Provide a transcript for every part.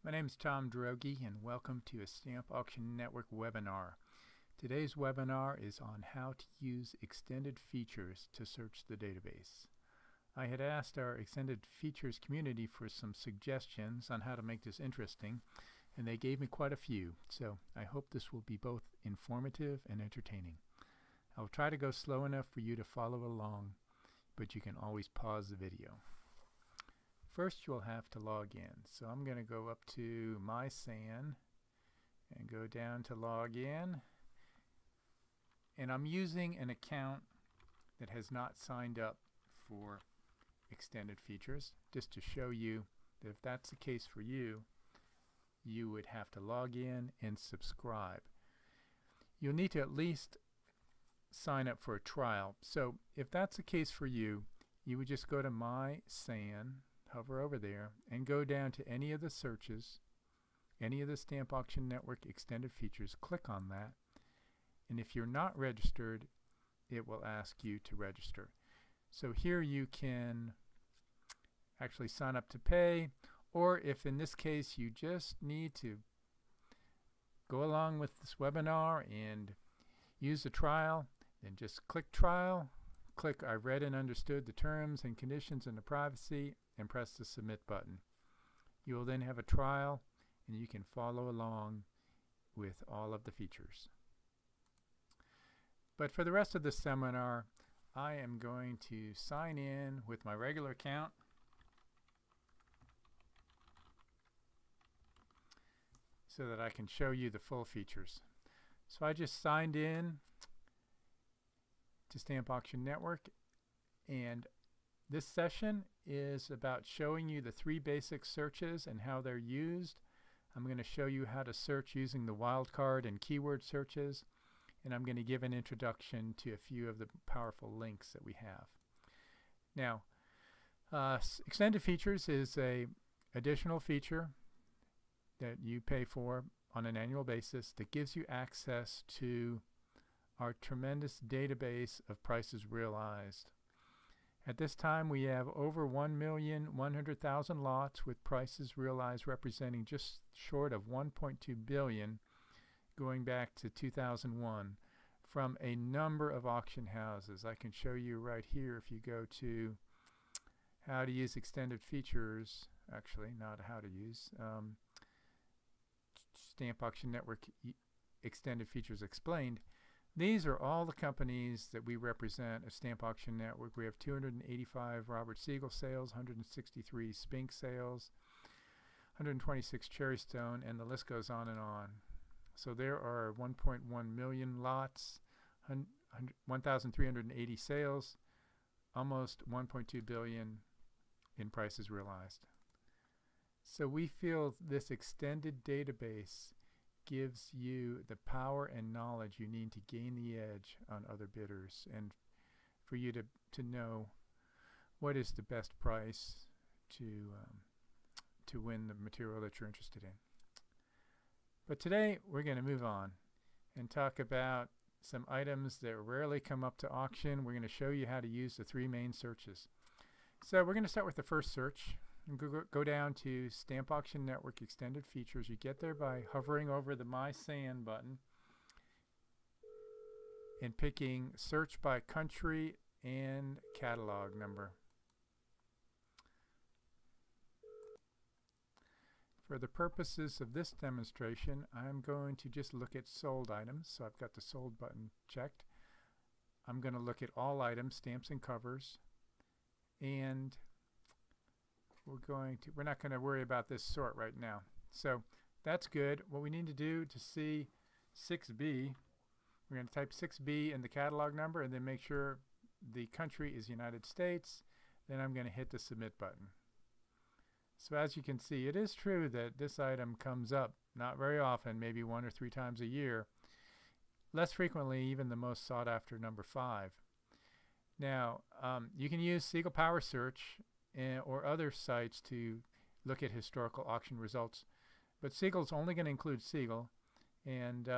My name is Tom Droege and welcome to a Stamp Auction Network webinar. Today's webinar is on how to use extended features to search the database. I had asked our extended features community for some suggestions on how to make this interesting, and they gave me quite a few, so I hope this will be both informative and entertaining. I will try to go slow enough for you to follow along, but you can always pause the video. First, you'll have to log in. So I'm going to go up to My SAN and go down to log in. And I'm using an account that has not signed up for extended features, just to show you that if that's the case for you, you would have to log in and subscribe. You'll need to at least sign up for a trial. So if that's the case for you, you would just go to My SAN, hover over there, and go down to any of the searches, any of the Stamp Auction Network extended features. Click on that, and if you're not registered, it will ask you to register. So here you can actually sign up to pay, or if in this case you just need to go along with this webinar and use the trial, then just click Trial, click I read and understood the terms and conditions and the privacy, and press the Submit button. You will then have a trial and you can follow along with all of the features. But for the rest of the seminar, I am going to sign in with my regular account. So that I can show you the full features. So I just signed in to Stamp Auction Network, and this session is about showing you the three basic searches and how they're used. I'm going to show you how to search using the wildcard and keyword searches, and I'm going to give an introduction to a few of the powerful links that we have. Now, extended features is an additional feature that you pay for on an annual basis that gives you access to our tremendous database of prices realized. At this time, we have over 1,100,000 lots with prices realized representing just short of 1.2 billion going back to 2001 from a number of auction houses. I can show you right here if you go to how to use extended features, actually not how to use, Stamp Auction Network Extended Features Explained. These are all the companies that we represent at Stamp Auction Network. We have 285 Robert Siegel sales, 163 Spink sales, 126 Cherrystone, and the list goes on and on. So there are 1.1 million lots, 1,380 sales, almost 1.2 billion in prices realized. So we feel this extended database gives you the power and knowledge you need to gain the edge on other bidders, and for you to know what is the best price to win the material that you're interested in. But today we're going to move on and talk about some items that rarely come up to auction. We're going to show you how to use the three main searches. So we're going to start with the first search. Go down to Stamp Auction Network Extended Features. You get there by hovering over the My SAN button and picking Search by Country and Catalog Number. For the purposes of this demonstration, I'm going to just look at sold items. So I've got the sold button checked. I'm going to look at all items, stamps and covers, and we're not going to worry about this sort right now. So that's good. What we need to do to see 6B, we're going to type 6B in the catalog number and then make sure the country is United States. Then I'm going to hit the Submit button. So as you can see, it is true that this item comes up not very often, maybe 1 or 3 times a year. Less frequently, even the most sought after number 5. Now, you can use Siegel Power Search or other sites to look at historical auction results, but Siegel's only going to include Siegel, and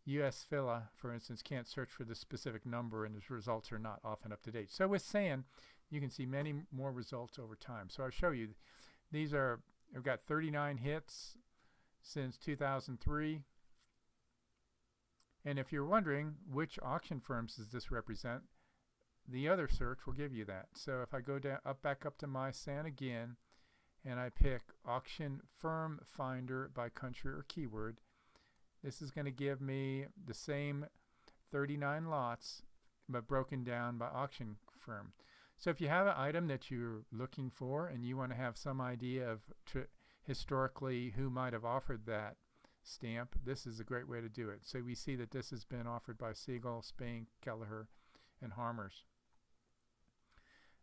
US FILA, for instance, can't search for the specific number, and its results are not often up to date. So with SAN, you can see many more results over time. So I'll show you. These are We've got 39 hits since 2003. And if you're wondering which auction firms does this represent, the other search will give you that. So if I go down, back up to my SAN again, and I pick Auction Firm Finder by country or keyword, this is going to give me the same 39 lots, but broken down by auction firm. So if you have an item that you're looking for and you want to have some idea of historically who might have offered that stamp, this is a great way to do it. So we see that this has been offered by Siegel, Spank, Kelleher, and Harmers.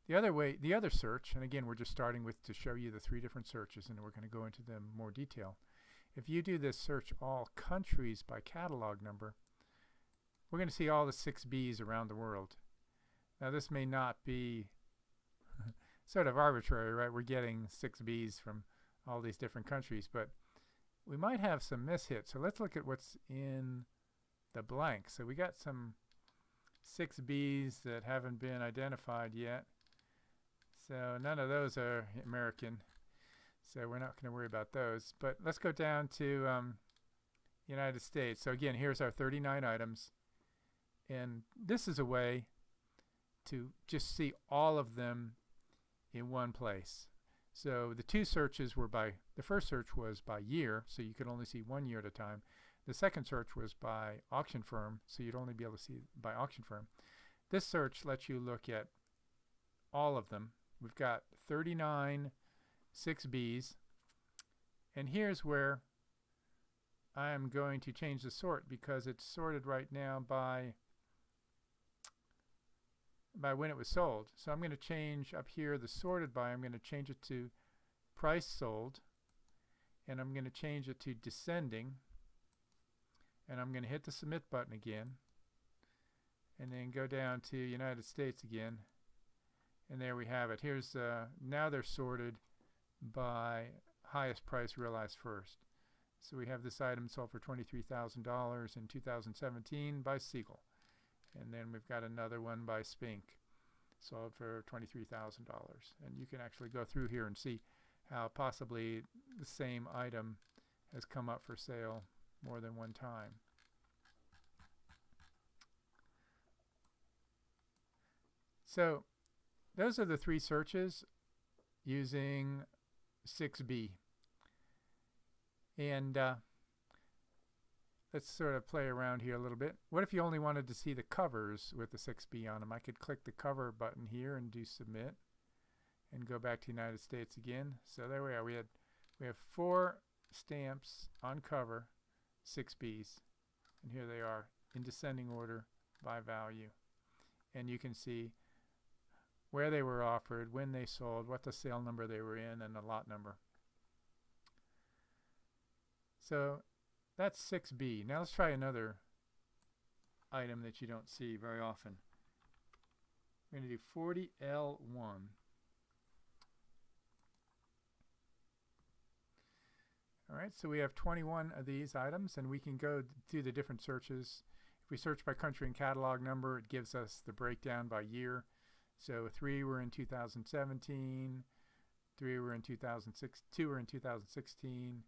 The other search, and again we're just starting with to show you the 3 different searches, and we're going to go into them in more detail. If you do this search all countries by catalog number, we're going to see all the 6 Bs around the world. Now this may not be sort of arbitrary, right? We're getting 6 Bs from all these different countries, but we might have some mishits. So let's look at what's in the blank. So we got some 6 Bs that haven't been identified yet. So none of those are American, so we're not going to worry about those. But let's go down to United States. So again, here's our 39 items, and this is a way to just see all of them in one place. So the 2 searches were by, the first search was by year, so you could only see 1 year at a time. The second search was by auction firm, so you'd only be able to see by auction firm. This search lets you look at all of them. We've got 39 6Bs, and here's where I am going to change the sort because it's sorted right now by when it was sold. So I'm going to change up here the sorted by, I'm going to change it to price sold, and I'm going to change it to descending, and I'm going to hit the submit button again, and then go down to United States again. And there we have it. Here's now they're sorted by highest price realized first. So we have this item sold for $23,000 in 2017 by Siegel. And then we've got another one by Spink sold for $23,000. And you can actually go through here and see how possibly the same item has come up for sale more than one time. So those are the 3 searches using 6B. And let's sort of play around here a little bit. What if you only wanted to see the covers with the 6B on them? I could click the cover button here and do submit and go back to United States again. So there we are. We have 4 stamps on cover, 6Bs, and here they are in descending order by value. And you can see where they were offered, when they sold, what the sale number they were in, and the lot number. So that's 6B. Now let's try another item that you don't see very often. We're going to do 40L1. All right, so we have 21 of these items, and we can go through the different searches. If we search by country and catalog number, it gives us the breakdown by year. So 3 were in 2017, 3 were in 2006, 2 were in 2016.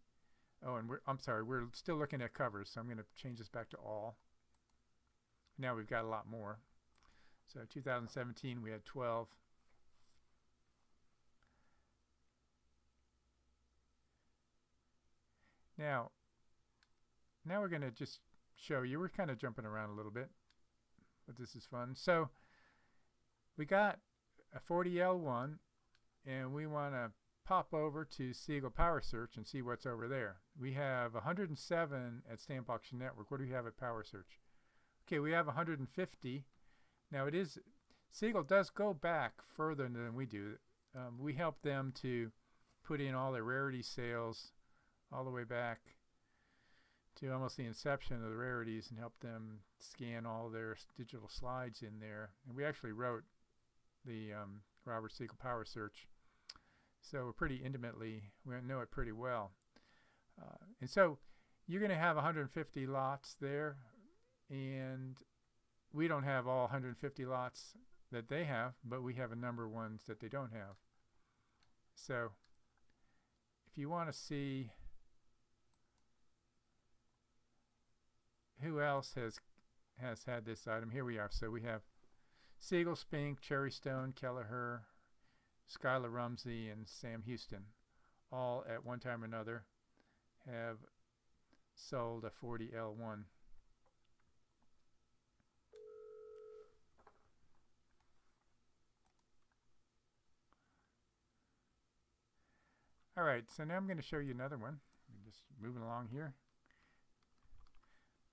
Oh, and I'm sorry, we're still looking at covers, so I'm going to change this back to all. Now we've got a lot more. So 2017 we had 12. Now we're going to just show you, we're kind of jumping around a little bit, but this is fun. So we got a 40L1, and we want to pop over to Siegel Power Search and see what's over there. We have 107 at Stamp Auction Network. What do we have at Power Search? Okay, we have 150. Now Siegel does go back further than we do. We help them to put in all their rarity sales all the way back to almost the inception of the rarities and help them scan all their digital slides in there. And we actually wrote the Robert Siegel Power Search, so we're pretty intimately, we know it pretty well. And so you're going to have 150 lots there, and we don't have all 150 lots that they have, but we have a number of ones that they don't have. So if you want to see who else has had this item, here we are. So we have Siegel, Spink, Cherrystone, Kelleher, Skylar Rumsey, and Sam Houston, all at one time or another have sold a 40L1. All right, so now I'm going to show you another one. I'm just moving along here.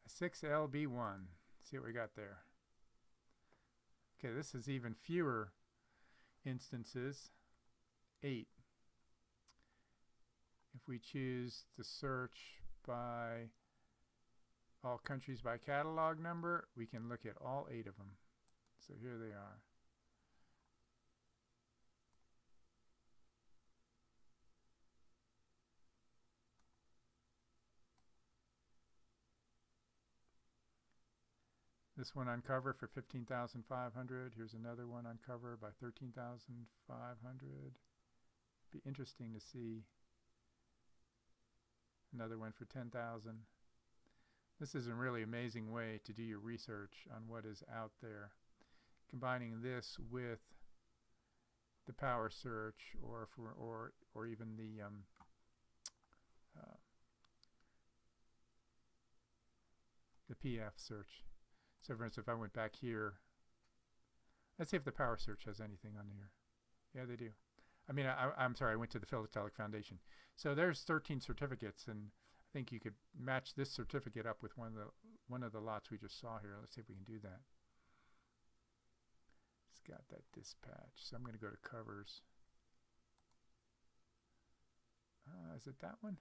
A 6LB1. See what we got there. Okay, this is even fewer instances. 8. If we choose to search by all countries by catalog number, we can look at all 8 of them. So here they are. This one on cover for $15,500. Here's another one on cover by $13,500. Be interesting to see another one for $10,000. This is a really amazing way to do your research on what is out there. Combining this with the power search, or even the PF search. So for instance, if I went back here, let's see if the power search has anything on here. Yeah, they do. I mean, I'm sorry, I went to the Philatelic Foundation. So there's 13 certificates, and I think you could match this certificate up with one of the lots we just saw here. Let's see if we can do that. It's got that dispatch. So I'm going to go to covers. Is it that one?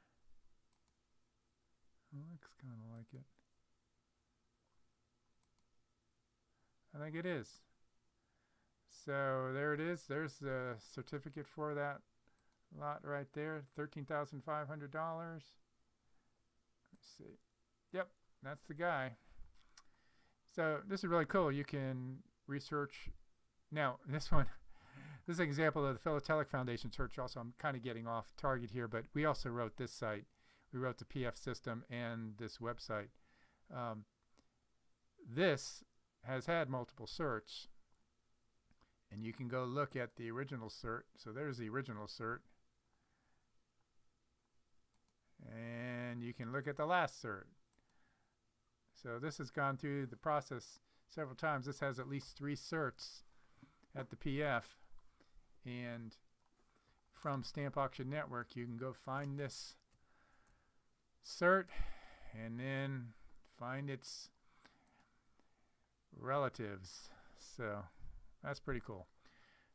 Looks kind of like it. I think it is. So there it is. There's the certificate for that lot right there. $13,500. Let's see. Yep, that's the guy. So this is really cool. You can research. Now this one, this is an example of the Philatelic Foundation search. Also, I'm kind of getting off target here, but we also wrote this site. We wrote the PF system and this website. This has had multiple certs, and you can go look at the original cert. So there's the original cert, and you can look at the last cert. So this has gone through the process several times. This has at least 3 certs at the PF, and from StampAuctionNetwork you can go find this cert and then find its relatives. So that's pretty cool.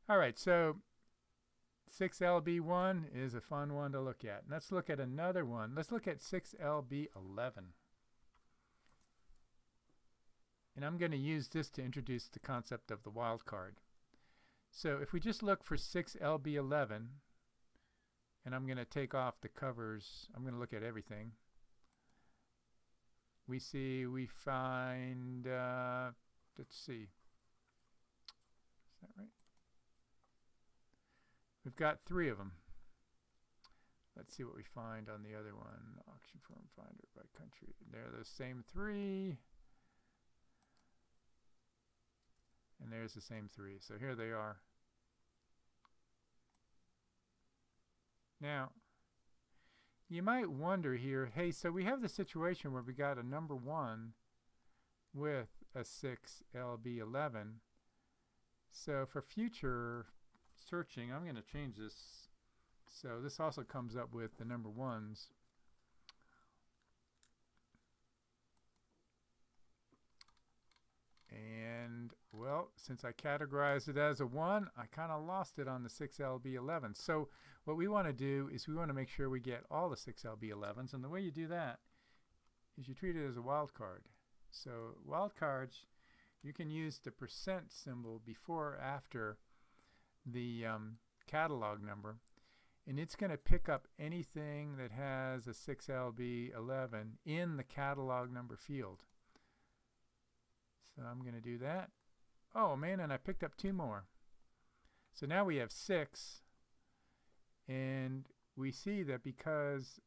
All right, so 6LB1 is a fun one to look at. Let's look at another one. Let's look at 6LB11. And I'm going to use this to introduce the concept of the wildcard. So if we just look for 6LB11, and I'm going to take off the covers, I'm going to look at everything. We find, let's see, is that right? We've got 3 of them. Let's see what we find on the other one. Auction firm finder by country. They're the same 3. And there's the same 3. So here they are. Now, you might wonder here, hey, so we have the situation where we got a number 1 with a 6LB11. So for future searching, I'm going to change this. So this also comes up with the number 1s. And, well, since I categorized it as a 1, I kind of lost it on the 6LB11. So what we want to do is we want to make sure we get all the 6LB11s. And the way you do that is you treat it as a wildcard. So wildcards, you can use the % symbol before or after the catalog number. And it's going to pick up anything that has a 6LB11 in the catalog number field. So I'm going to do that. Oh man, and I picked up 2 more. So now we have 6, and we see that because